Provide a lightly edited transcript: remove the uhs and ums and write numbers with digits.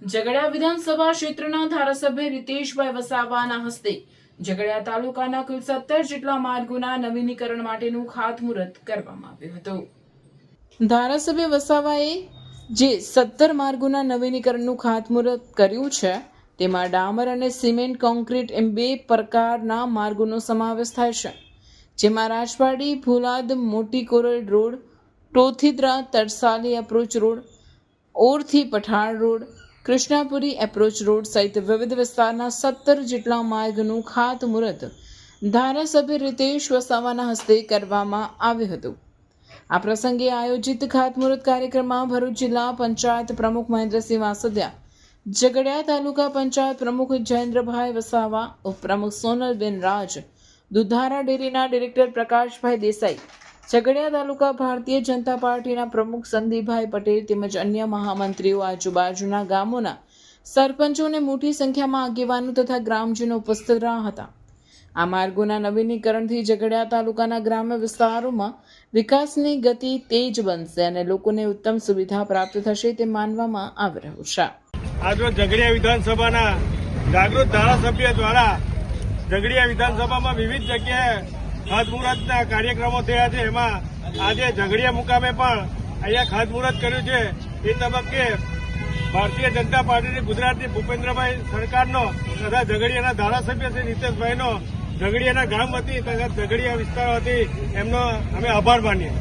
ઝઘડિયા વિધાનસભા ક્ષેત્રના ધારાસભ્ય રીતેશભાઈ વસાવાના હસ્તે ઝઘડિયા તાલુકાના કુલ 17 જેટલા માર્ગોના નવીનીકરણ માટેનું ખાતમુહૂર્ત કરવામાં આવ્યું હતું। ધારાસભ્ય વસાવાએ જે 17 માર્ગોના નવીનીકરણનું ખાતમુહૂર્ત કર્યું છે તેમાં ડામર અને સિમેન્ટ કોન્ક્રીટ એમ 2 પ્રકારના માર્ગોનો સમાવેશ થાય છે, જેમાં રાજવાડી ભુલાદ મોટી કોરલ રોડ, ટોથીદ્રા તરસાલી એપ્રોચ રોડ, ઓરથી Pathan road, Krishnapuri approach road સહિત વિવિધ વિસ્તારના 17 જેટલા માર્ગનું ખાતમુહૂર્ત ધારાસભ્ય રીતેશ વસાવાના હસ્તે કરવામાં આવ્યું હતું। આ પ્રસંગે આયોજિત ખાતમુહૂર્ત કાર્યક્રમમાં ભરૂચ જિલ્લા પંચાયત પ્રમુખ મહેન્દ્રસિંહ વાસદિયા, ઝઘડિયા તાલુકા પંચાયત પ્રમુખ જયેન્દ્રભાઈ વસાવા, ઉપપ્રમુખ સોનલબેન રાજ, દુધારા ડેરીના ડિરેક્ટર પ્રકાશભાઈ દેસાઈ, ઝઘડિયા તાલુકા ભારતીય જનતા પાર્ટીના પ્રમુખ સંદીપભાઈ પટેલ તેમજ અન્ય મહામંત્રીઓ, આજુબાજુના ગામોના સરપંચો અને મોટી સંખ્યામાં આગેવાનો તથા ગ્રામજનો ઉપસ્થિત રહ્યા હતા। આ માર્ગોના નવીનીકરણથી ઝઘડિયા તાલુકાના ગ્રામ્ય વિસ્તારોમાં વિકાસની ગતિ તેજ બનશે અને લોકોને ઉત્તમ સુવિધા પ્રાપ્ત થશે તે માનવામાં આવી રહ્યું છે। આજરોજ ઝઘડિયા વિધાનસભાના જાગૃત ધારાસભ્ય દ્વારા ઝઘડિયા વિધાનસભામાં વિવિધ જગ્યાએ ખાતમુહૂર્તના કાર્યક્રમો થયા છે। એમાં આજે ઝઘડિયા મુકામે પણ અહીંયા ખાતમુહૂર્ત કર્યું છે। એ તબક્કે ભારતીય જનતા પાર્ટીની ગુજરાતની ભૂપેન્દ્રભાઈ સરકારનો તથા ઝઘડિયાના ધારાસભ્ય શ્રી નીતેશભાઈનો ઝઘડિયાના ગામ વતી તથા ઝઘડિયા વિસ્તાર વતી એમનો અમે આભાર માનીએ।